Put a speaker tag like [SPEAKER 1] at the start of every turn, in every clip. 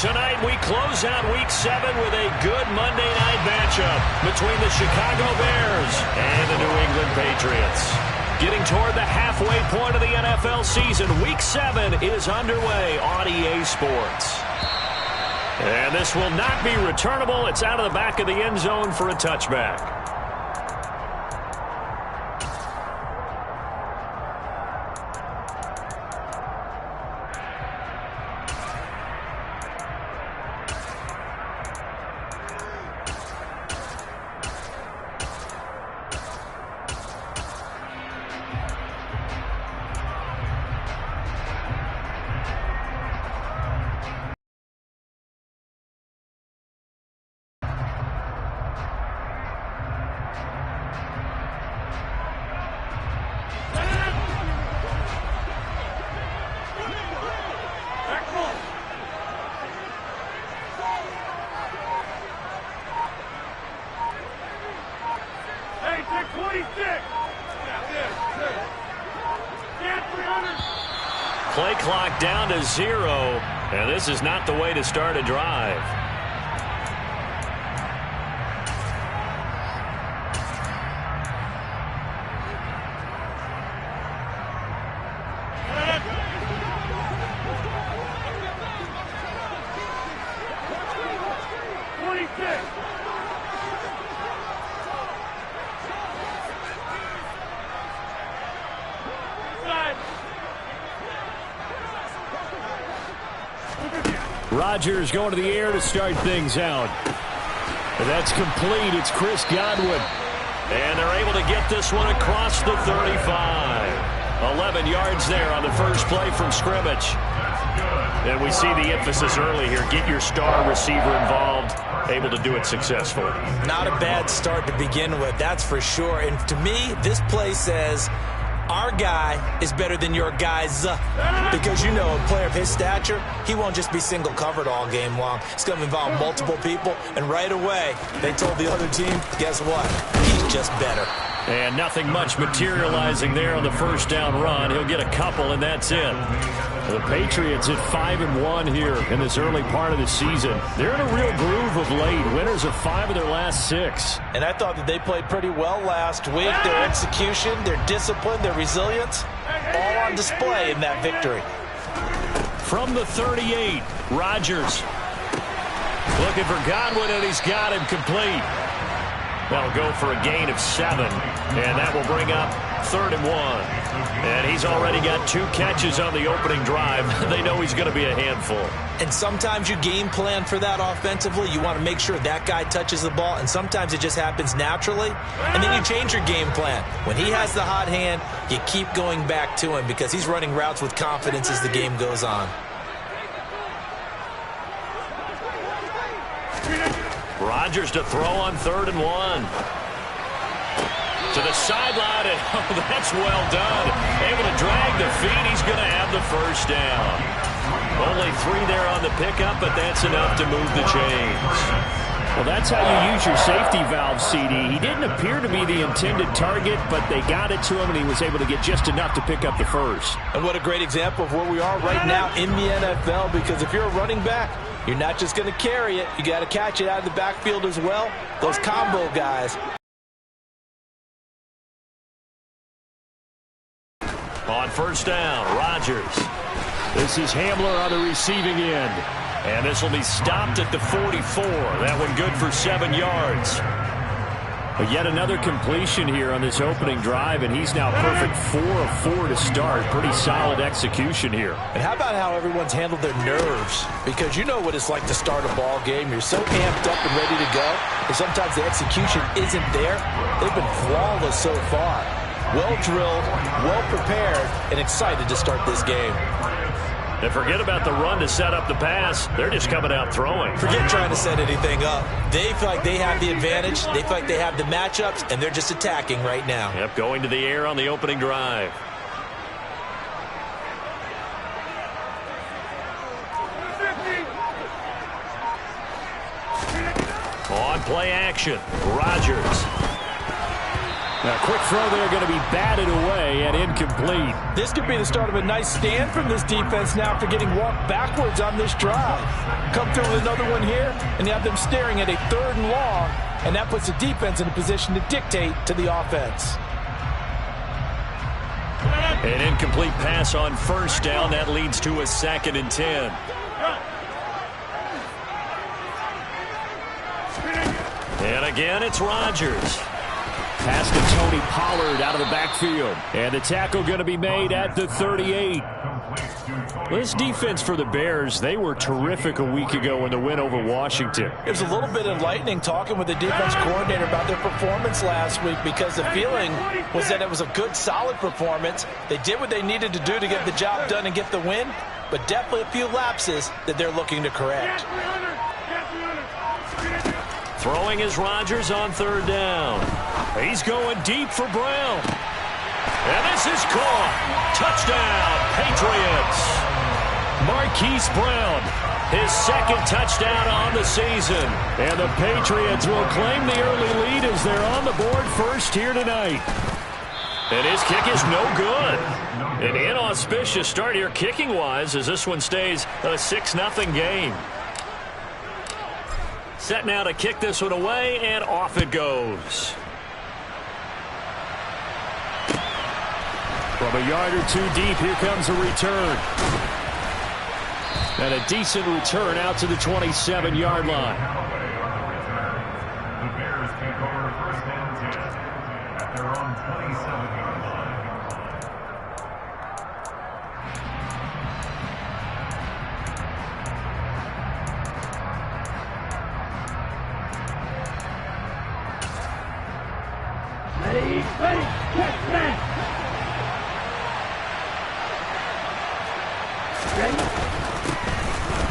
[SPEAKER 1] Tonight we close out Week 7 with a good Monday night matchup between the Chicago Bears and the New England Patriots. Getting toward the halfway point of the NFL season, Week 7 is underway on EA Sports. And this will not be returnable. It's out of the back of the end zone for a touchback. Play clock down to 0, and this is not the way to start a drive. Rodgers going to the air to start things out. That's complete. It's Chris Godwin. And they're able to get this one across the 35. 11 yards there on the first play from scrimmage. And we see the emphasis early here. Get your star receiver involved. Able to do it successfully. Not a bad start to begin with, that's for sure. And to me, this play says, our guy is better than your guys. Because, you know, a player of his stature, he won't just be single covered all game long. It's going to involve multiple people. And right away, they told the other team, guess what? He's just better. And nothing much materializing there on the first down run. He'll get a couple, and that's it. The Patriots at 5-1 here in this early part of the season. They're in a real groove of late. Winners of 5 of their last 6. And I thought that they played pretty well last week. Their execution, their discipline, their resilience, all on display in that victory. From the 38, Rodgers looking for Godwin, and he's got him complete. That'll go for a gain of 7, and that will bring up 3rd and 1. And he's already got 2 catches on the opening drive. They know he's going to be a handful. And sometimes you game plan for that offensively. You want to make sure that guy touches the ball, and sometimes it just happens naturally. And then you change your game plan. When he has the hot hand, you keep going back to him because he's running routes with confidence as the game goes on. Rodgers to throw on 3rd and 1. To the sideline, and oh, that's well done. Able to drag the feet. He's going to have the first down. Only 3 there on the pickup, but that's enough to move the chains. Well, that's how you use your safety valve, CD. He didn't appear to be the intended target, but they got it to him, and he was able to get just enough to pick up the first. And what a great example of where we are right now in the NFL, because if you're a running back, you're not just going to carry it. You got to catch it out of the backfield as well. Those combo guys. On first down, Rodgers. This is Hamler on the receiving end. And this will be stopped at the 44. That one good for 7 yards. But yet another completion here on this opening drive, and he's now perfect 4 of 4 to start. Pretty solid execution here. And how about how everyone's handled their nerves? Because you know what it's like to start a ball game. You're so amped up and ready to go, and sometimes the execution isn't there. They've been flawless so far. Well drilled, well prepared, and excited to start this game. And forget about the run to set up the pass. They're just coming out throwing. Forget trying to set anything up. They feel like they have the advantage. They feel like they have the matchups, and they're just attacking right now. Yep, going to the air on the opening drive. On play action, Rodgers. A quick throw there going to be batted away and incomplete.
[SPEAKER 2] This could be the start of a nice stand from this defense now after getting walked backwards on this drive. Come through with another one here, and you have them staring at a 3rd and long, and that puts the defense in a position to dictate to the offense.
[SPEAKER 1] An incomplete pass on 1st down. That leads to a 2nd and 10. And again, it's Rodgers. Pass to Tony Pollard out of the backfield. And the tackle going to be made at the 38. This defense for the Bears, they were terrific a week ago in the win over Washington.
[SPEAKER 2] It was a little bit enlightening talking with the defense coordinator about their performance last week because the feeling was that it was a good, solid performance. They did what they needed to do to get the job done and get the win, but definitely a few lapses that they're looking to correct.
[SPEAKER 1] Throwing is Rodgers on 3rd down. He's going deep for Brown. And this is caught. Touchdown, Patriots. Marquise Brown, his 2nd touchdown on the season. And the Patriots will claim the early lead as they're on the board first here tonight. And his kick is no good. An inauspicious start here kicking-wise as this one stays a 6-0 game. Set now to kick this one away, and off it goes. From a yard or 2 deep, here comes a return. And a decent return out to the 27-yard line.
[SPEAKER 3] The Bears take over 1st and 10 at their own 27-yard line.
[SPEAKER 4] Ready, catch, man.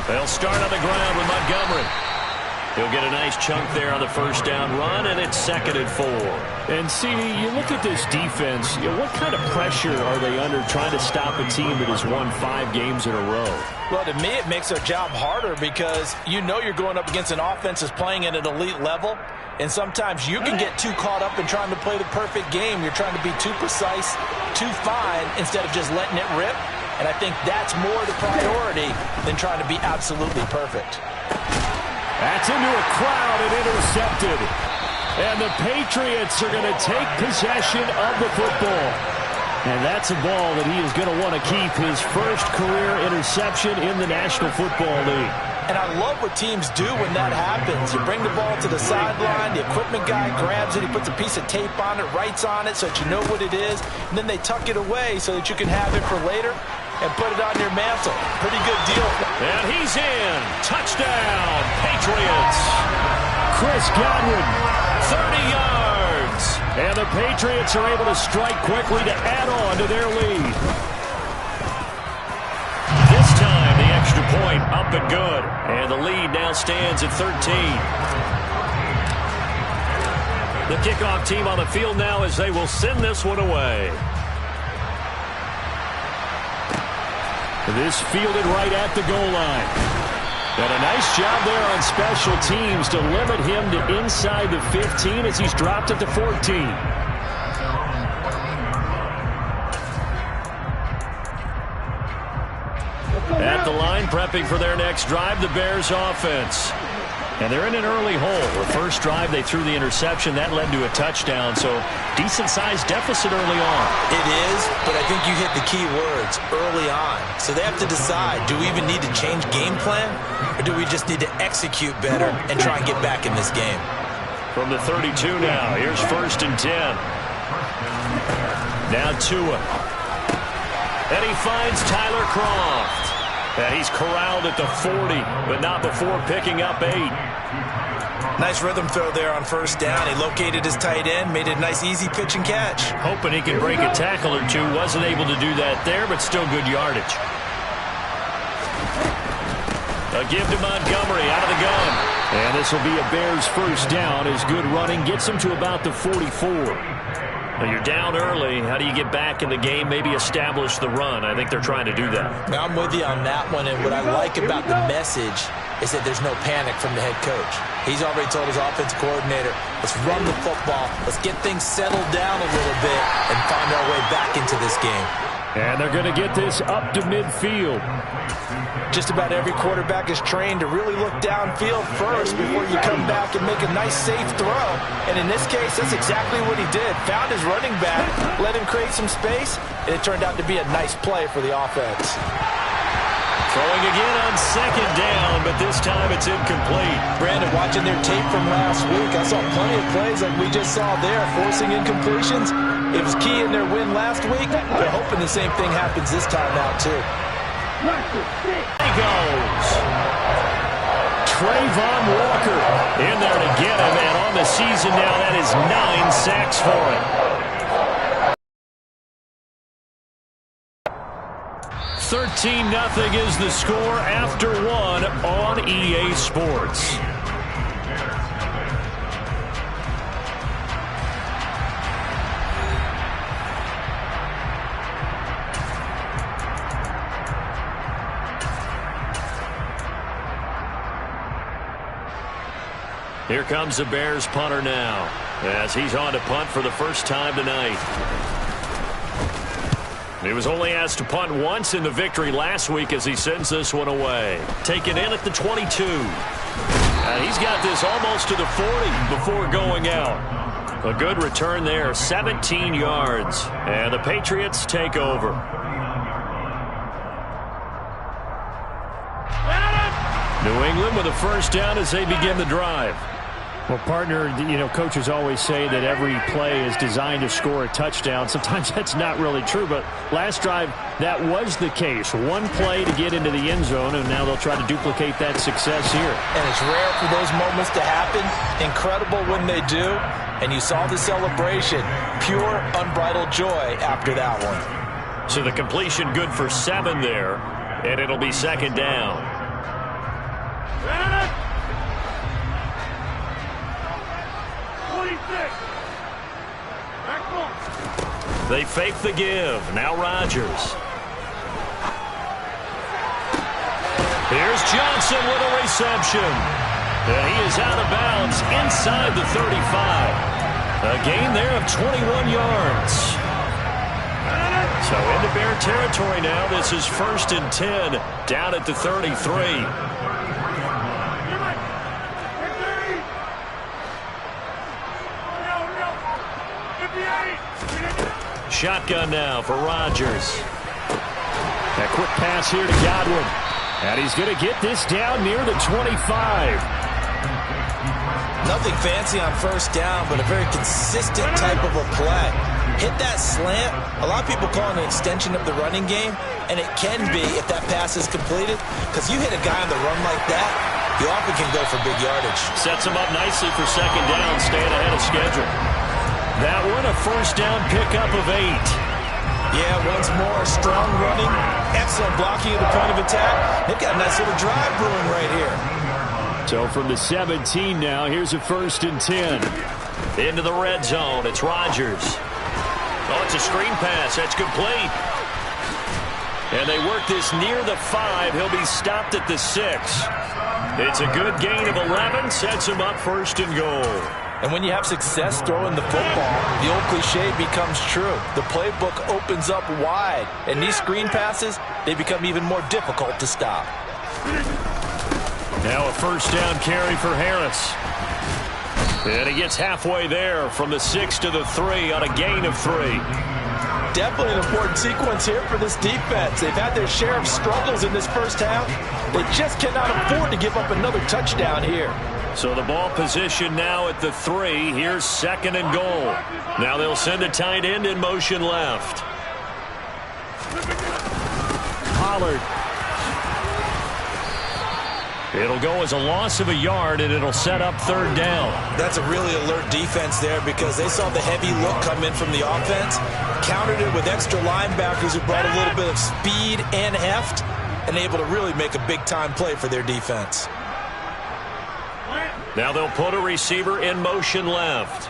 [SPEAKER 1] They'll start on the ground with Montgomery. He'll get a nice chunk there on the 1st down run, and it's 2nd and 4.
[SPEAKER 5] And, CD, you look at this defense, what kind of pressure are they under trying to stop a team that has won 5 games in a row?
[SPEAKER 2] Well, to me, it makes their job harder because you know you're going up against an offense that's playing at an elite level, and sometimes you can get too caught up in trying to play the perfect game. You're trying to be too precise, too fine, instead of just letting it rip. And I think that's more the priority than trying to be absolutely perfect.
[SPEAKER 5] That's into a crowd and intercepted. And the Patriots are going to take possession of the football. And that's a ball that he is going to want to keep, his first career interception in the National Football League.
[SPEAKER 2] And I love what teams do when that happens. You bring the ball to the sideline, the equipment guy grabs it, he puts a piece of tape on it, writes on it so that you know what it is, and then they tuck it away so that you can have it for later and put it on your mantle. Pretty good deal.
[SPEAKER 1] And he's in. Touchdown, Patriots.
[SPEAKER 5] Chris Godwin,
[SPEAKER 1] 30 yards.
[SPEAKER 5] And the Patriots are able to strike quickly to add on to their lead.
[SPEAKER 1] This time, the extra point up and good. And the lead now stands at 13. The kickoff team on the field now as they will send this one away.
[SPEAKER 5] This fielded right at the goal line. And a nice job there on special teams to limit him to inside the 15 as he's dropped at the 14.
[SPEAKER 1] At the line, prepping for their next drive, the Bears offense. And they're in an early hole. The first drive, they threw the interception. That led to a touchdown, so decent-sized deficit early on.
[SPEAKER 2] It is, but I think you hit the key words, early on. So they have to decide, do we even need to change game plan, or do we just need to execute better and try and get back in this game?
[SPEAKER 1] From the 32 now, here's 1st and 10. Now Tua. And he finds Tyler Kroft. And he's corralled at the 40, but not before picking up 8.
[SPEAKER 2] Nice rhythm throw there on 1st down. He located his tight end, made it a nice easy pitch and catch.
[SPEAKER 1] Hoping he can break a tackle or two. Wasn't able to do that there, but still good yardage. A give to Montgomery out of the gun.
[SPEAKER 5] And this will be a Bears 1st down as good running gets him to about the 44.
[SPEAKER 1] Well, you're down early. How do you get back in the game, maybe establish the run? I think they're trying to do that.
[SPEAKER 2] Now, I'm with you on that one, and what I like about the message is that there's no panic from the head coach. He's already told his offensive coordinator, let's run the football, let's get things settled down a little bit and find our way back into this game.
[SPEAKER 5] And they're going to get this up to midfield.
[SPEAKER 2] Just about every quarterback is trained to really look downfield first before you come back and make a nice, safe throw. And in this case, that's exactly what he did. Found his running back, let him create some space, and it turned out to be a nice play for the offense.
[SPEAKER 1] Throwing again on second down, but this time it's incomplete.
[SPEAKER 2] Brandon, watching their tape from last week, I saw plenty of plays like we just saw there, forcing incompletions. It was key in their win last week. They're hoping the same thing happens this time out, too.
[SPEAKER 1] He goes. Trayvon Walker in there to get him, and on the season now, that is 9 sacks for him. 13-0 is the score after one on EA Sports. Here comes the Bears punter now, as he's on to punt for the first time tonight. He was only asked to punt once in the victory last week as he sends this one away. Taken in at the 22. He's got this almost to the 40 before going out. A good return there, 17 yards. And the Patriots take over. New England with a first down as they begin the drive.
[SPEAKER 5] Well, partner, coaches always say that every play is designed to score a touchdown. Sometimes that's not really true, but last drive, that was the case. One play to get into the end zone, and now they'll try to duplicate that success here.
[SPEAKER 2] And it's rare for those moments to happen. Incredible when they do. And you saw the celebration. Pure, unbridled joy after that one.
[SPEAKER 1] So the completion good for 7 there, and it'll be second down. They fake the give. Now Rodgers. Here's Johnson with a reception. And he is out of bounds inside the 35. A gain there of 21 yards. So into Bear territory now. This is 1st and 10 down at the 33. Shotgun now for Rodgers.
[SPEAKER 5] A quick pass here to Godwin. And he's going to get this down near the 25.
[SPEAKER 2] Nothing fancy on first down, but a very consistent type of a play. Hit that slant. A lot of people call it an extension of the running game, and it can be if that pass is completed, because you hit a guy on the run like that, you often can go for big yardage.
[SPEAKER 1] Sets him up nicely for second down, staying ahead of schedule. That one, a first down pickup of 8.
[SPEAKER 2] Yeah, once more, strong running, excellent blocking at the point of attack. They've got a nice little drive brewing right here.
[SPEAKER 5] So from the 17 now, here's a 1st and 10.
[SPEAKER 1] Into the red zone, it's Rodgers. Oh, it's a screen pass, that's complete. And they work this near the 5. He'll be stopped at the 6. It's a good gain of 11, sets him up 1st and goal.
[SPEAKER 2] And when you have success throwing the football, the old cliche becomes true. The playbook opens up wide. And these screen passes, they become even more difficult to stop.
[SPEAKER 1] Now a first down carry for Harris. And he gets halfway there from the 6 to the 3 on a gain of 3.
[SPEAKER 2] Definitely an important sequence here for this defense. They've had their share of struggles in this first half. They just cannot afford to give up another touchdown here.
[SPEAKER 1] So the ball position now at the 3. Here's 2nd and goal. Now they'll send a tight end in motion left.
[SPEAKER 5] Pollard.
[SPEAKER 1] It'll go as a loss of a yard, and it'll set up 3rd down.
[SPEAKER 2] That's a really alert defense there because they saw the heavy look come in from the offense, countered it with extra linebackers who brought a little bit of speed and heft, and able to really make a big-time play for their defense.
[SPEAKER 1] Now they'll put a receiver in motion left.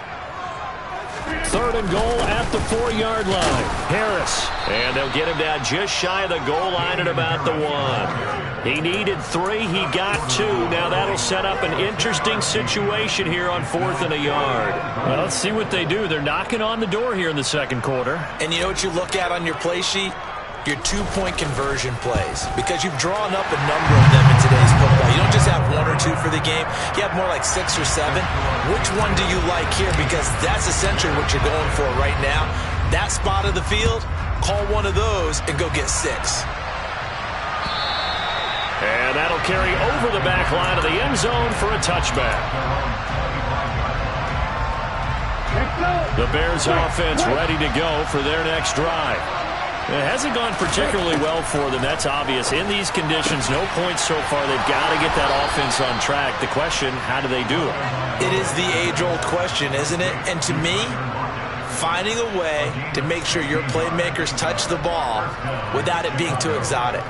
[SPEAKER 5] 3rd and goal at the 4-yard line. Harris.
[SPEAKER 1] And they'll get him down just shy of the goal line at about the 1. He needed 3. He got 2. Now that'll set up an interesting situation here on 4th and a yard.
[SPEAKER 5] Well, let's see what they do. They're knocking on the door here in the second quarter.
[SPEAKER 2] And you know what you look at on your play sheet? Your 2-point conversion plays, because you've drawn up a number of them in today's football. You don't just have 1 or 2 for the game. You have more like 6 or 7. Which one do you like here? Because that's essentially what you're going for right now. That spot of the field, call one of those and go get 6.
[SPEAKER 1] And that'll carry over the back line of the end zone for a touchback. The Bears offense ready to go for their next drive. It hasn't gone particularly well for them. That's obvious. In these conditions, no points so far. They've got to get that offense on track. The question, how do they do it?
[SPEAKER 2] It is the age-old question, isn't it? And to me, finding a way to make sure your playmakers touch the ball without it being too exotic.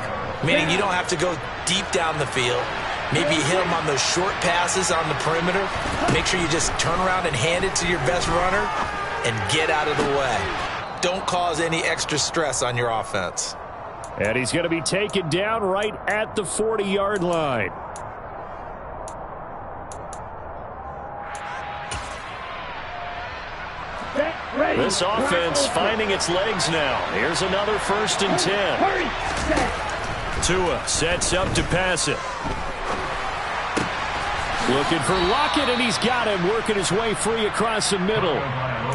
[SPEAKER 2] Meaning you don't have to go deep down the field. Maybe you hit them on those short passes on the perimeter. Make sure you just turn around and hand it to your best runner and get out of the way. Don't cause any extra stress on your offense.
[SPEAKER 5] And he's going to be taken down right at the 40-yard line. This offense finding its legs now. Here's another 1st and 10. Tua sets up to pass it. Looking for Lockett, and he's got him, working his way free across the middle.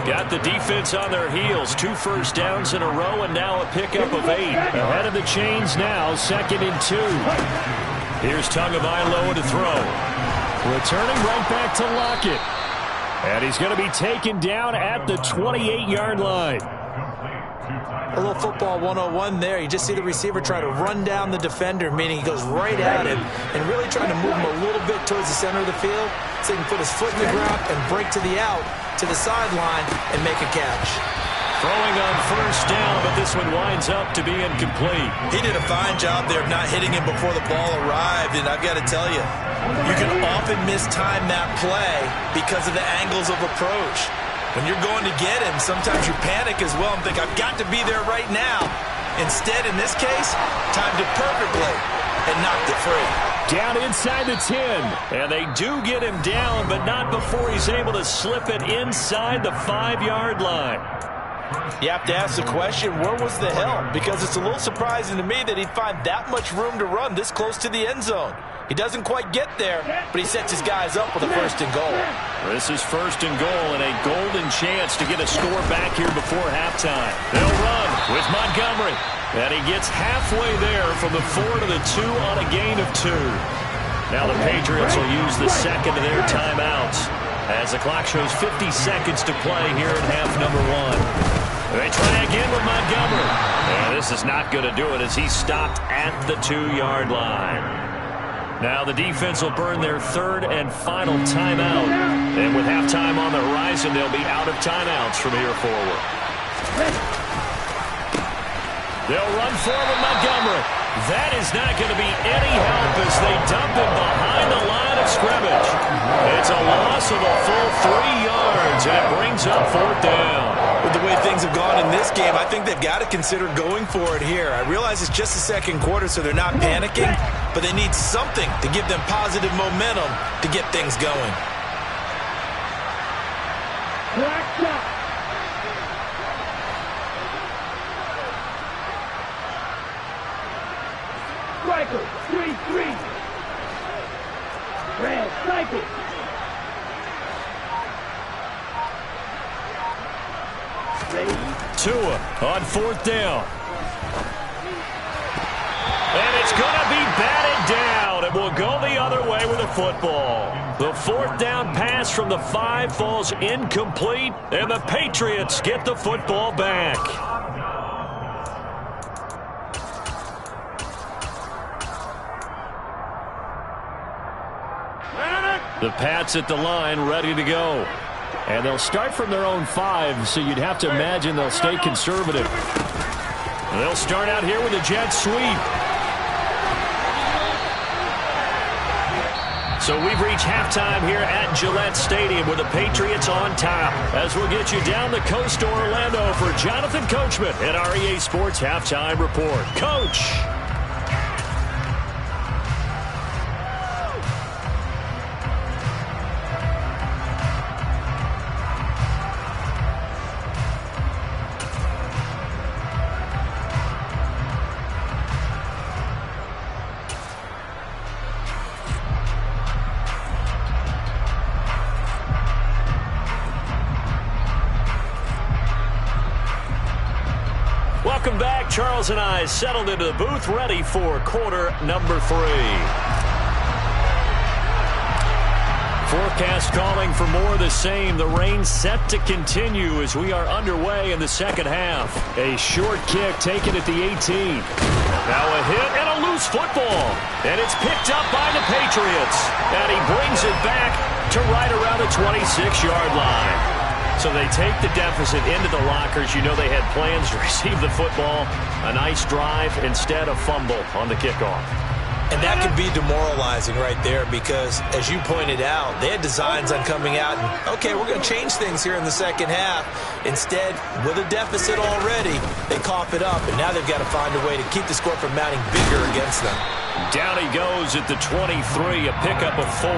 [SPEAKER 5] Got the defense on their heels. 2 first downs in a row, and now a pickup of 8. Ahead of the chains now, 2nd and 2. Here's Tagovailoa to throw. Returning right back to Lockett. And he's going to be taken down at the 28-yard line.
[SPEAKER 2] A little football 101 there. You just see the receiver try to run down the defender, meaning he goes right at him and really trying to move him a little bit towards the center of the field so he can put his foot in the ground and break to the out, to the sideline, and make a catch.
[SPEAKER 1] Throwing on 1st down, but this one winds up to be incomplete.
[SPEAKER 2] He did a fine job there of not hitting him before the ball arrived, and I've got to tell you, you can often mistime that play because of the angles of approach. When you're going to get him, sometimes you panic as well and think, I've got to be there right now. Instead, in this case, timed it perfectly and knocked it free.
[SPEAKER 5] Down inside the 10.
[SPEAKER 1] And they do get him down, but not before he's able to slip it inside the 5-yard line.
[SPEAKER 2] You have to ask the question, where was the help? Because it's a little surprising to me that he'd find that much room to run this close to the end zone. He doesn't quite get there, but he sets his guys up with a 1st and goal.
[SPEAKER 1] This is 1st and goal and a golden chance to get a score back here before halftime. They'll run with Montgomery. And he gets halfway there from the 4 to the 2 on a gain of 2. Now the Patriots will use the 2nd of their timeouts as the clock shows 50 seconds to play here in half number 1. They try again with Montgomery. And this is not going to do it as he's stopped at the 2-yard line. Now the defense will burn their 3rd and final timeout. And with halftime on the horizon, they'll be out of timeouts from here forward. They'll run forward Montgomery. That is not going to be any help as they dump him behind the line of scrimmage. It's a loss of a full 3 yards, and it brings up 4th down.
[SPEAKER 2] With the way things have gone in this game, I think they've got to consider going for it here. I realize it's just the second quarter, so they're not panicking, but they need something to give them positive momentum to get things going.
[SPEAKER 4] Striker, 3-3. Red cycle.
[SPEAKER 5] Tua on 4th down.
[SPEAKER 1] And it's going to be batted down. It will go the other way with the football. The 4th down pass from the 5 falls incomplete, and the Patriots get the football back.
[SPEAKER 5] The Pats at the line, ready to go. And they'll start from their own 5, so you'd have to imagine they'll stay conservative.
[SPEAKER 1] They'll start out here with a jet sweep. So we've reached halftime here at Gillette Stadium with the Patriots on top. As we'll get you down the coast to Orlando for Jonathan Coachman at our EA Sports Halftime Report. Coach! Welcome back. Charles and I settled into the booth, ready for quarter number 3. Forecast calling for more of the same. The rain set to continue as we are underway in the second half. A short kick taken at the 18. Now a hit and a loose football. And it's picked up by the Patriots. And he brings it back to right around the 26-yard line. So they take the deficit into the lockers. You know they had plans to receive the football. A nice drive, instead a fumble on the kickoff.
[SPEAKER 2] And that can be demoralizing right there because, as you pointed out, they had designs on coming out and, okay, we're going to change things here in the second half. Instead, with a deficit already, they cough it up, and now they've got to find a way to keep the score from mounting bigger against them.
[SPEAKER 1] Down he goes at the 23, a pickup of 4.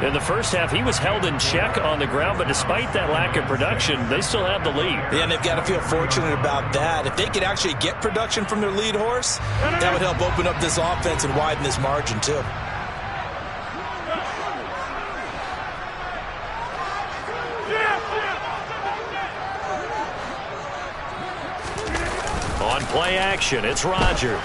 [SPEAKER 1] In the first half, he was held in check on the ground, but despite that lack of production, they still have the lead.
[SPEAKER 2] Yeah, and they've got to feel fortunate about that. If they could actually get production from their lead horse, that would help open up this offense and widen this margin, too.
[SPEAKER 1] On play action, it's Rodgers.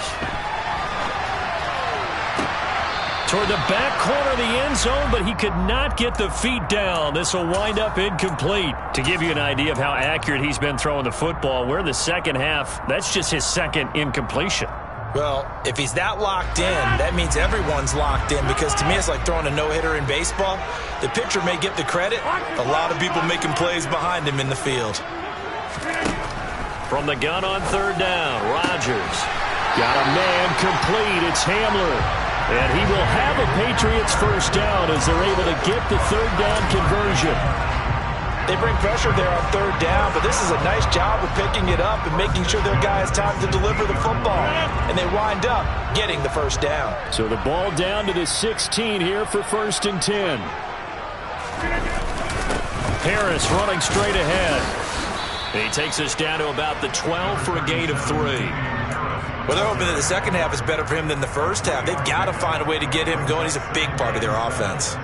[SPEAKER 1] Toward the back corner of the end zone, but he could not get the feet down. This will wind up incomplete. To give you an idea of how accurate he's been throwing the football, we're in the second half. That's just his second incompletion.
[SPEAKER 2] Well, if he's that locked in, that means everyone's locked in because to me it's like throwing a no-hitter in baseball. The pitcher may get the credit. A lot of people making plays behind him in the field.
[SPEAKER 1] From the gun on third down, Rodgers. Got a man complete. It's Hamler. And he will have a Patriots first down as they're able to get the third down conversion.
[SPEAKER 2] They bring pressure there on third down, but this is a nice job of picking it up and making sure their guy has time to deliver the football. And they wind up getting the first down.
[SPEAKER 1] So the ball down to the 16 here for 1st and 10. Harris running straight ahead. He takes us down to about the 12 for a gain of 3.
[SPEAKER 2] Well, they're hoping that the second half is better for him than the first half. They've got to find a way to get him going. He's a big part of their offense.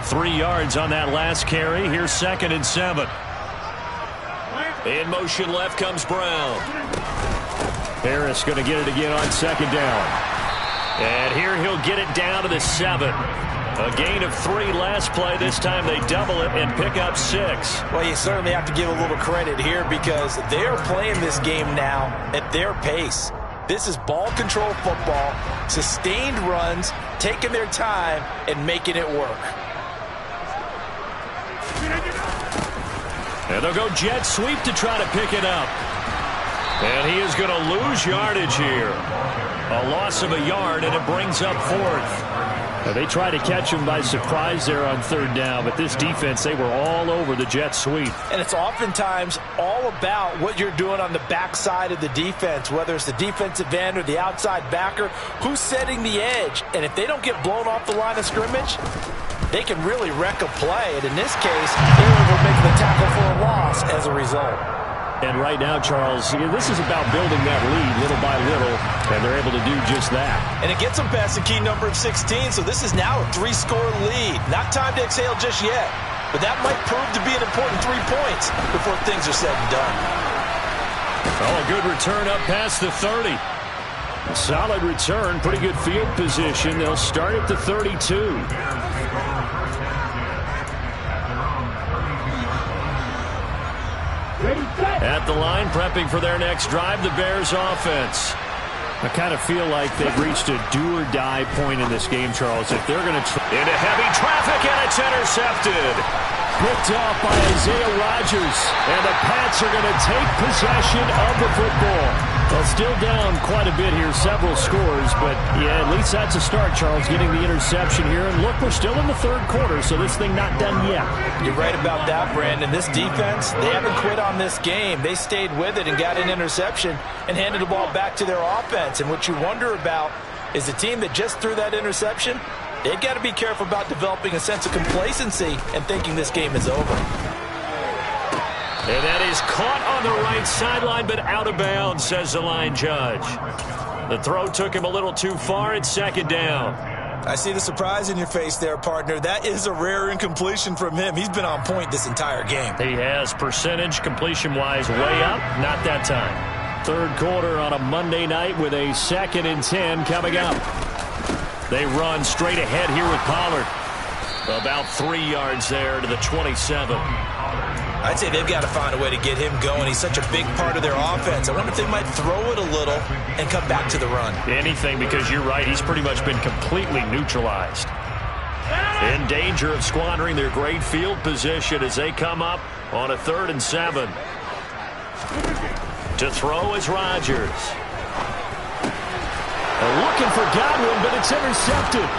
[SPEAKER 1] 3 yards on that last carry. Here's 2nd and 7. In motion left comes Brown. Harris going to get it again on 2nd down. And here he'll get it down to the 7. A gain of 3 last play. This time they double it and pick up 6.
[SPEAKER 2] Well, you certainly have to give a little credit here because they're playing this game now at their pace. This is ball control football, sustained runs, taking their time and making it work.
[SPEAKER 1] And they'll go jet sweep to try to pick it up. And he is going to lose yardage here. A loss of a yard, and it brings up 4th. They tried to catch him by surprise there on third down, but this defense, they were all over the jet sweep.
[SPEAKER 2] And it's oftentimes all about what you're doing on the backside of the defense, whether it's the defensive end or the outside backer, who's setting the edge. And if they don't get blown off the line of scrimmage, they can really wreck a play. And in this case, they were able to make the tackle for a loss as a result.
[SPEAKER 1] And right now, Charles, this is about building that lead little by little, and they're able to do just that.
[SPEAKER 2] And it gets them past the key number of 16, so this is now a 3-score lead. Not time to exhale just yet, but that might prove to be an important 3 points before things are said and done.
[SPEAKER 1] Oh, a good return up past the 30. Solid return, pretty good field position. They'll start at the 32. At the line, prepping for their next drive, the Bears offense. I kind of feel like they've reached a do-or-die point in this game, Charles. If they're going to into heavy traffic, and it's intercepted. Picked off by Isaiah Rodgers, and the Pats are going to take possession of the football.
[SPEAKER 5] Well, still down quite a bit here, several scores, but yeah, at least that's a start, Charles, getting the interception here. And look, we're still in the third quarter, so this thing not done yet.
[SPEAKER 2] You're right about that, Brandon. This defense, they haven't quit on this game. They stayed with it and got an interception and handed the ball back to their offense. And what you wonder about is the team that just threw that interception, they've got to be careful about developing a sense of complacency and thinking this game is over.
[SPEAKER 1] And that is caught on the right sideline, but out of bounds, says the line judge. The throw took him a little too far. It's second down.
[SPEAKER 2] I see the surprise in your face there, partner. That is a rare incompletion from him. He's been on point this entire game.
[SPEAKER 1] He has percentage completion-wise way up. Not that time.
[SPEAKER 5] Third quarter on a Monday night with a 2nd and 10 coming up. They run straight ahead here with Pollard.
[SPEAKER 1] About 3 yards there to the 27.
[SPEAKER 2] I'd say they've got to find a way to get him going. He's such a big part of their offense. I wonder if they might throw it a little and come back to the run.
[SPEAKER 1] Anything, because you're right. He's pretty much been completely neutralized. In danger of squandering their great field position as they come up on a 3rd and 7. To throw is Rodgers.
[SPEAKER 5] Looking for Godwin, but it's intercepted.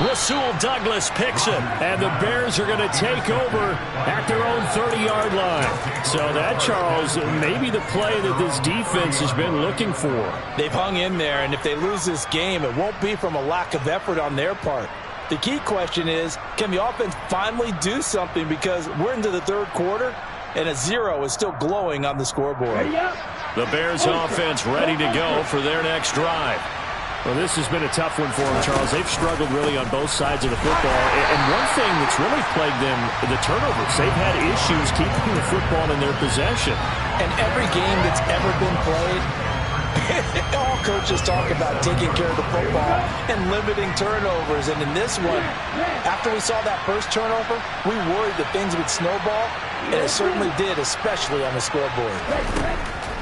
[SPEAKER 1] Rasul Douglas picks it.
[SPEAKER 5] And the Bears are going to take over at their own 30-yard line. So that, Charles, maybe the play that this defense has been looking for.
[SPEAKER 2] They've hung in there, and if they lose this game, it won't be from a lack of effort on their part. The key question is, can the offense finally do something? Because we're into the third quarter, and a 0 is still glowing on the scoreboard.
[SPEAKER 1] The Bears offense ready to go for their next drive.
[SPEAKER 5] Well, this has been a tough one for them, Charles. They've struggled really on both sides of the football. And one thing that's really plagued them, the turnovers. They've had issues keeping the football in their possession.
[SPEAKER 2] And every game that's ever been played, all coaches talk about taking care of the football and limiting turnovers. And in this one, after we saw that first turnover, we worried that things would snowball, and it certainly did, especially on the scoreboard.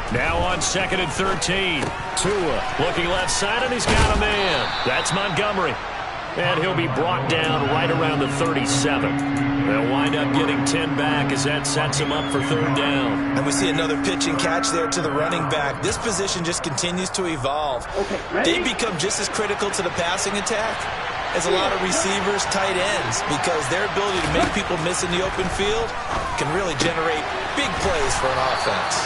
[SPEAKER 1] Now on 2nd and 13. Tua looking left side, and he's got a man. That's Montgomery. And he'll be brought down right around the 37. They'll wind up getting 10 back as that sets him up for 3rd down.
[SPEAKER 2] And we see another pitch and catch there to the running back. This position just continues to evolve. They become just as critical to the passing attack as a lot of receivers, tight ends, because their ability to make people miss in the open field can really generate big plays for an offense.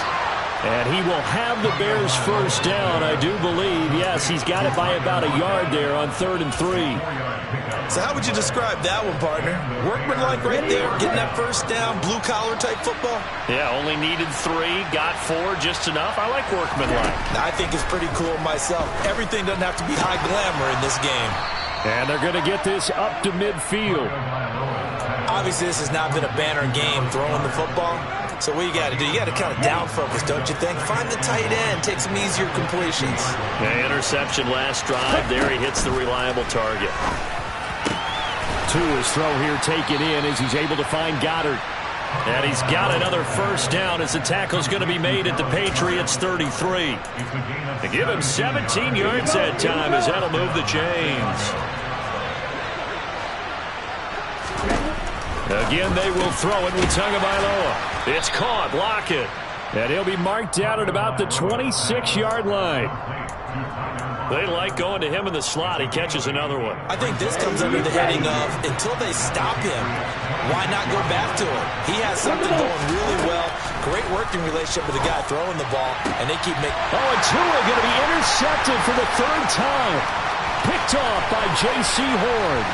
[SPEAKER 5] And he will have the Bears' first down, I do believe. Yes, he's got it by about a yard there on 3rd and 3.
[SPEAKER 2] So how would you describe that one, partner? Workmanlike right there, getting that first down, blue-collar type football?
[SPEAKER 1] Yeah, only needed 3, got 4, just enough. I like workmanlike.
[SPEAKER 2] I think it's pretty cool myself. Everything doesn't have to be high glamour in this game.
[SPEAKER 5] And they're going to get this up to midfield.
[SPEAKER 2] Obviously, this has not been a banner game throwing the football. So what you got to do, you got to kind of down focus, don't you think? Find the tight end, take some easier completions.
[SPEAKER 1] Yeah, interception last drive. There he hits the reliable target.
[SPEAKER 5] Tua's throw here taken in as he's able to find Goddard.
[SPEAKER 1] And he's got another first down as the tackle's going to be made at the Patriots' 33. To give him 17 yards that time as that'll move the chains. Again, they will throw it with Tagovailoa. It's caught. Block it.
[SPEAKER 5] And he'll be marked down at about the 26-yard line.
[SPEAKER 1] They like going to him in the slot. He catches another one.
[SPEAKER 2] I think this comes under the heading of, until they stop him, why not go back to him? He has something going really well. Great working relationship with the guy throwing the ball, and they keep making...
[SPEAKER 5] Oh, and Tua going to be intercepted for the 3rd time. Picked off by J.C. Horn.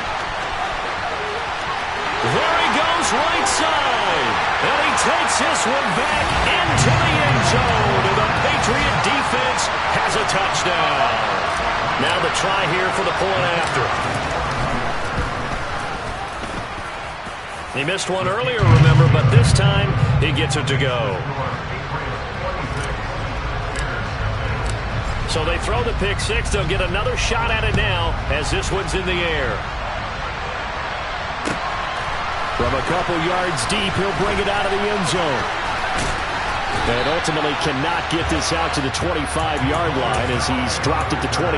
[SPEAKER 1] There he goes, right side. And he takes this one back into the end zone. And the Patriot defense has a touchdown. Now the try here for the point after. He missed one earlier, remember, but this time he gets it to go. So they throw the pick six. They'll get another shot at it now as this one's in the air.
[SPEAKER 5] From a couple yards deep, he'll bring it out of the end zone. And ultimately cannot get this out to the 25-yard line as he's dropped it to 23.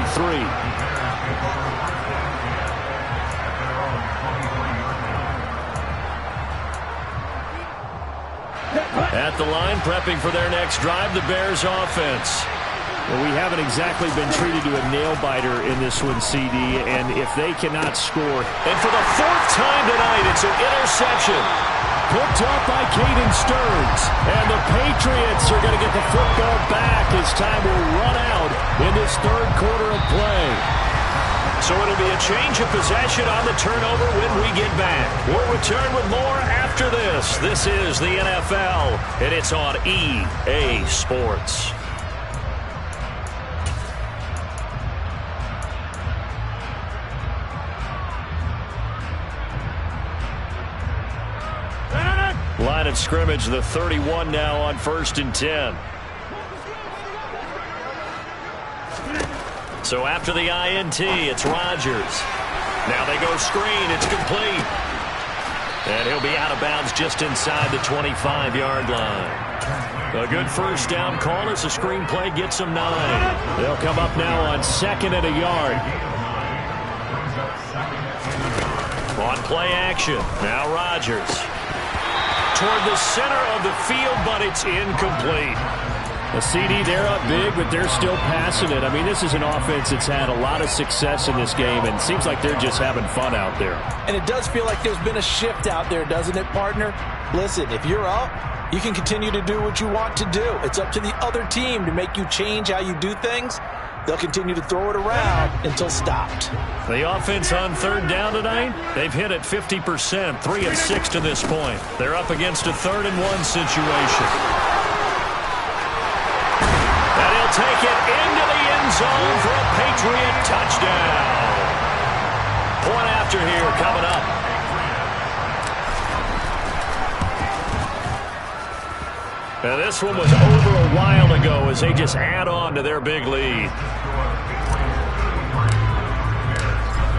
[SPEAKER 5] At the line, prepping for their next drive, the Bears offense. Well, we haven't exactly been treated to a nail-biter in this one, CD, and if they cannot score.
[SPEAKER 1] And for the fourth time tonight, it's an interception.
[SPEAKER 5] Picked up by Caden Stearns. And the Patriots are going to get the football back as time will run out in this third quarter of play.
[SPEAKER 1] So it'll be a change of possession on the turnover when we get back. We'll return with more after this. This is the NFL, and it's on EA Sports. Line of scrimmage, the 31 now on 1st and 10. So after the INT, it's Rodgers. Now they go screen. It's complete. And he'll be out of bounds just inside the 25-yard line. A good first down call as the screen play gets them 9. They'll come up now on 2nd and a yard. On play action. Now Rodgers. Toward the center of the field, but it's incomplete.
[SPEAKER 5] The CD, they're up big, but they're still passing it. I mean, this is an offense that's had a lot of success in this game, and it seems like they're just having fun out there.
[SPEAKER 2] And it does feel like there's been a shift out there, doesn't it, partner? Listen, if you're up, you can continue to do what you want to do. It's up to the other team to make you change how you do things. They'll continue to throw it around until stopped.
[SPEAKER 1] The offense on 3rd down tonight, they've hit it 50%, 3 of 6 to this point. They're up against a 3rd and 1 situation. And he'll take it into the end zone for a Patriot touchdown. Point after here coming up. Now this one was over a while ago as they just add on to their big lead.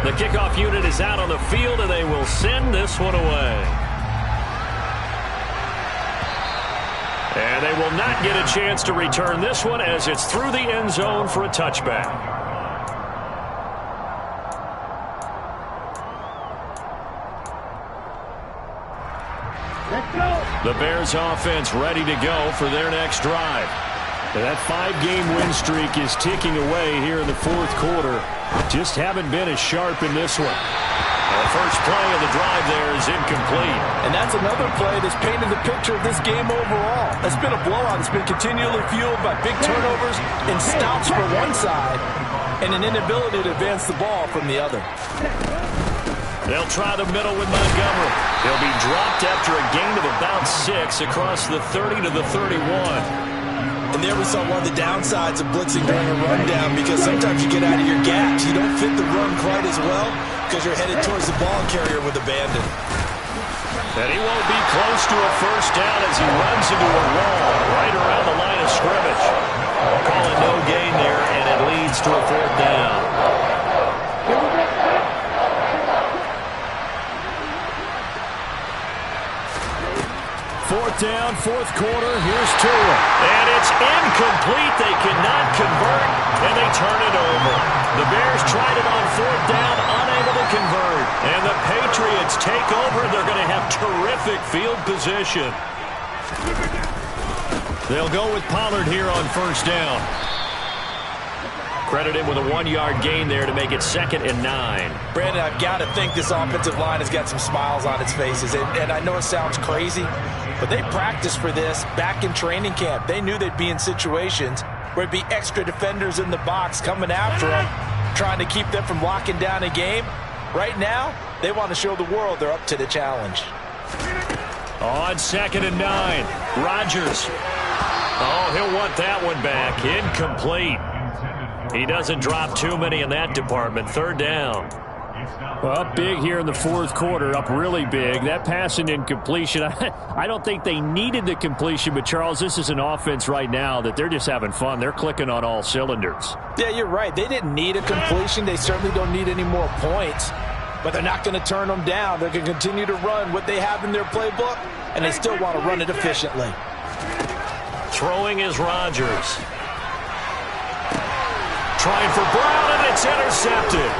[SPEAKER 1] The kickoff unit is out on the field, and they will send this one away. And they will not get a chance to return this one as it's through the end zone for a touchback. The Bears offense ready to go for their next drive. That 5-game win streak is ticking away here in the 4th quarter. Just haven't been as sharp in this one. The first play of the drive there is incomplete.
[SPEAKER 2] And that's another play that's painted the picture of this game overall. It's been a blowout. It's been continually fueled by big turnovers and stops for one side and an inability to advance the ball from the other.
[SPEAKER 1] They'll try the middle with Montgomery. He'll be dropped after a gain of about 6 across the 30 to the 31.
[SPEAKER 2] And there we saw one of the downsides of blitzing during a rundown, because sometimes you get out of your gaps. You don't fit the run quite as well because you're headed towards the ball carrier with abandon.
[SPEAKER 1] And he won't be close to a first down as he runs into a wall right around the line of scrimmage. We'll call it no gain there, and it leads to a 4th down.
[SPEAKER 5] Fourth down, 4th quarter. Here's Tua.
[SPEAKER 1] And it's incomplete. They cannot convert, and they turn it over. The Bears tried it on 4th down, unable to convert. And the Patriots take over. They're going to have terrific field position. They'll go with Pollard here on 1st down. Credit him with a 1-yard gain there to make it 2nd and 9.
[SPEAKER 2] Brandon, I've got to think this offensive line has got some smiles on its faces. And I know it sounds crazy, but they practiced for this back in training camp. They knew they'd be in situations where it'd be extra defenders in the box coming after them, trying to keep them from locking down a game. Right now, they want to show the world they're up to the challenge.
[SPEAKER 1] On 2nd and 9, Rodgers. Oh, he'll want that one back. Incomplete. He doesn't drop too many in that department. 3rd down.
[SPEAKER 5] Well, up big here in the 4th quarter, up really big. That pass and incompletion, I don't think they needed the completion, but Charles, this is an offense right now that they're just having fun. They're clicking on all cylinders.
[SPEAKER 2] Yeah, you're right. They didn't need a completion. They certainly don't need any more points, but they're not going to turn them down. They're going to continue to run what they have in their playbook, and they still want to run it efficiently.
[SPEAKER 1] Throwing is Rodgers. Trying for Brown, and it's intercepted.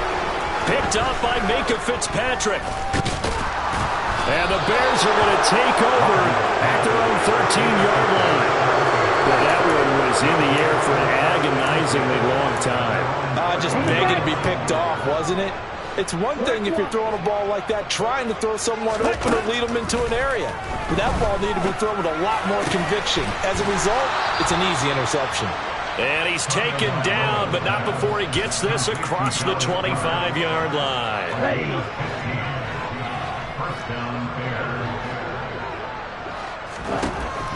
[SPEAKER 1] Picked up by Minkah Fitzpatrick. And the Bears are going to take over at their own 13-yard line. Well, that one
[SPEAKER 5] was in the air for an agonizingly long time.
[SPEAKER 2] Just begging to be picked off, wasn't it? It's one thing if you're throwing a ball like that, trying to throw someone open or lead them into an area. But that ball needed to be thrown with a lot more conviction. As a result, it's an easy interception.
[SPEAKER 1] And he's taken down, but not before he gets this across the 25-yard line.
[SPEAKER 3] First down,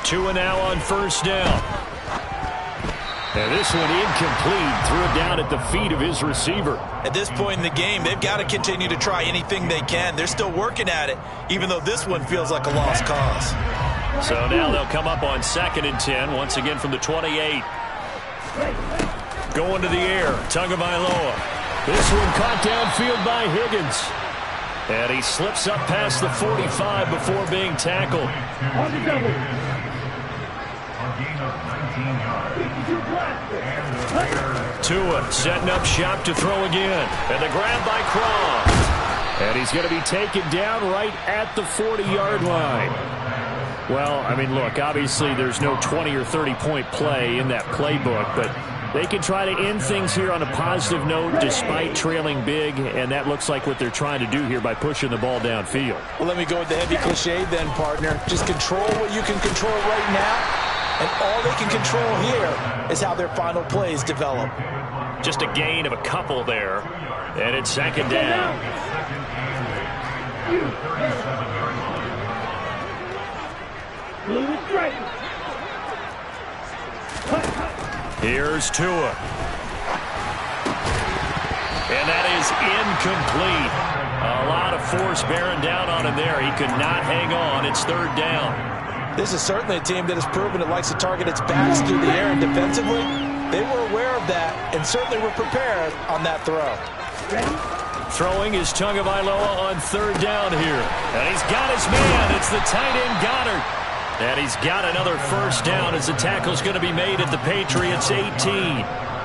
[SPEAKER 3] Bears.
[SPEAKER 1] 2 now on first down.
[SPEAKER 5] And this one incomplete. Threw it down at the feet of his receiver.
[SPEAKER 2] At this point in the game, they've got to continue to try anything they can. They're still working at it, even though this one feels like a lost cause.
[SPEAKER 1] So now they'll come up on 2nd and 10, once again from the 28. Going to the air, Tagovailoa. This one caught downfield by Higgins. And he slips up past the 45 before being tackled.
[SPEAKER 3] On the double. A gain of 19 yards. And the Bears.
[SPEAKER 1] Tua setting up shop to throw again. And the grab by Croft. And he's going to be taken down right at the 40-yard line. Well, I mean, look, obviously there's no 20 or 30-point play in that playbook, but they can try to end things here on a positive note despite trailing big, and that looks like what they're trying to do here by pushing the ball downfield.
[SPEAKER 2] Well, let me go with the heavy cliche then, partner. Just control what you can control right now, and all they can control here is how their final plays develop.
[SPEAKER 1] Just a gain of a couple there, and it's 2nd down. Here's Tua. And that is incomplete. A lot of force bearing down on him there. He could not hang on. It's 3rd down.
[SPEAKER 2] This is certainly a team that has proven it likes to target its backs through the air and defensively. They were aware of that and certainly were prepared on that throw.
[SPEAKER 1] Throwing is Tagovailoa on 3rd down here. And he's got his man. It's the tight end Goddard. And he's got another first down as the tackle's going to be made at the Patriots' 18.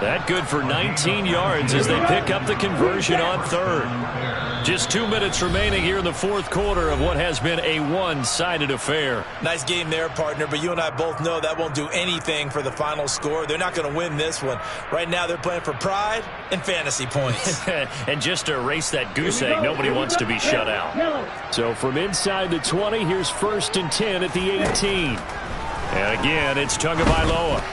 [SPEAKER 1] That good for 19 yards as they pick up the conversion on 3rd. Just 2 minutes remaining here in the 4th quarter of what has been a one-sided affair.
[SPEAKER 2] Nice game there, partner, but you and I both know that won't do anything for the final score. They're not going to win this one. Right now they're playing for pride and fantasy points.
[SPEAKER 1] And just to erase that goose egg, nobody wants to be shut out.
[SPEAKER 5] So from inside the 20, here's 1st and 10 at the 18.
[SPEAKER 1] And again, it's Tagovailoa.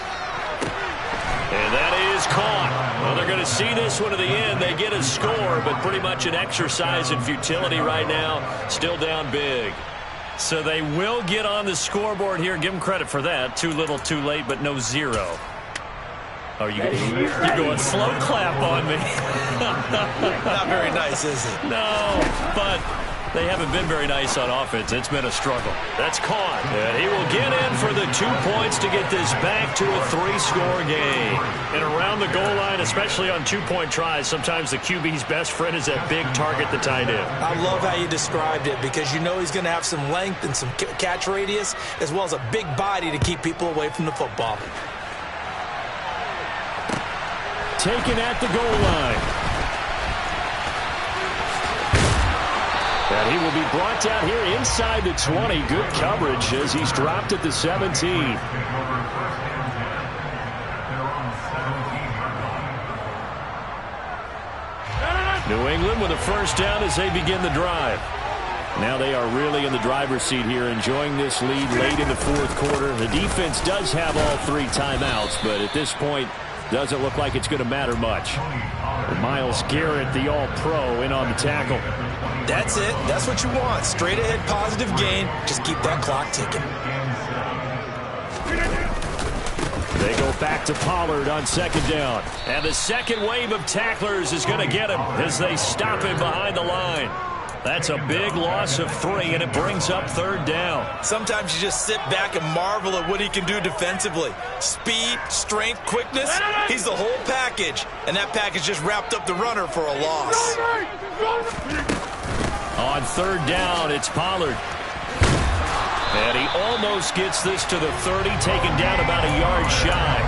[SPEAKER 1] And that is caught. Well, they're going to see this one to the end. They get a score, but pretty much an exercise in futility right now. Still down big. So they will get on the scoreboard here. Give them credit for that. Too little, too late, but no 0. Oh, you're going slow clap on me.
[SPEAKER 2] Not very nice, is it?
[SPEAKER 1] No, but they haven't been very nice on offense. It's been a struggle. That's caught. And he will get in for the 2 points to get this back to a 3-score game. And around the goal line, especially on 2-point tries, sometimes the QB's best friend is that big target, the tight end.
[SPEAKER 2] I love how you described it because you know he's going to have some length and some catch radius as well as a big body to keep people away from the football.
[SPEAKER 5] Taken at the goal line. And he will be brought down here inside the 20. Good coverage as he's dropped at the 17. New England with a first down as they begin the drive. Now they are really in the driver's seat here, enjoying this lead late in the 4th quarter. The defense does have all 3 timeouts, but at this point, doesn't look like it's going to matter much. Myles Garrett, the all-pro, in on the tackle.
[SPEAKER 2] That's it. That's what you want. Straight ahead positive gain. Just keep that clock ticking.
[SPEAKER 5] They go back to Pollard on 2nd down.
[SPEAKER 1] And the second wave of tacklers is going to get him as they stop him behind the line. That's a big loss of 3, and it brings up 3rd down.
[SPEAKER 2] Sometimes you just sit back and marvel at what he can do defensively. Speed, strength, quickness, he's the whole package. And that package just wrapped up the runner for a loss.
[SPEAKER 1] On 3rd down, it's Pollard. And he almost gets this to the 30, taken down about a yard shy.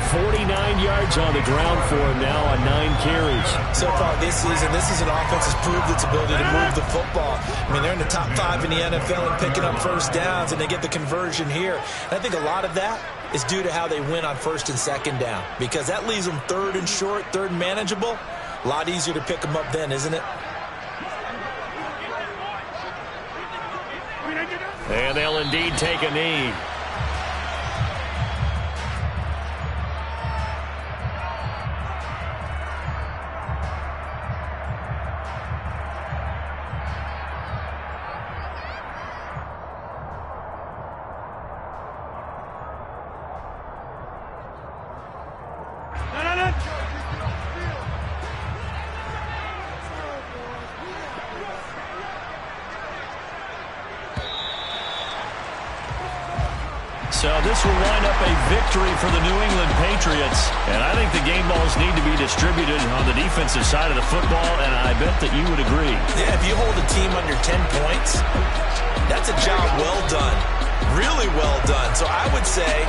[SPEAKER 5] 49 yards on the ground for him now on 9 carries.
[SPEAKER 2] So far this season, this is an offense that's proved its ability to move the football. I mean, they're in the top 5 in the NFL and picking up first downs, and they get the conversion here. And I think a lot of that is due to how they win on first and second down, because that leaves them third and short, third and manageable. A lot easier to pick them up then, isn't it?
[SPEAKER 1] And they'll indeed take a knee. So this will wind up a victory for the New England Patriots. And I think the game balls need to be distributed on the defensive side of the football, and I bet that you would agree.
[SPEAKER 2] Yeah, if you hold a team under 10 points, that's a job well done. Really well done. So I would say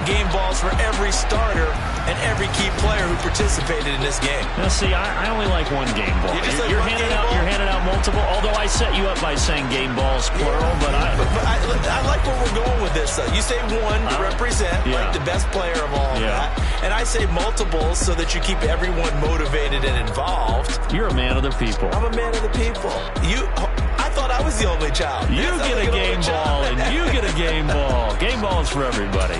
[SPEAKER 2] game balls for every starter and every key player who participated in this game.
[SPEAKER 5] Now, see, I only like one game ball.
[SPEAKER 2] You're
[SPEAKER 5] handing out multiple, although I set you up by saying game balls, plural, but
[SPEAKER 2] I like where we're going with this. You say one to represent, like the best player of all of that. And I say multiples so that you keep everyone motivated and involved.
[SPEAKER 5] You're a man of the people.
[SPEAKER 2] I'm a man of the people. I thought I was the only child.
[SPEAKER 5] You get a game ball, and you get a game ball. Game balls for everybody.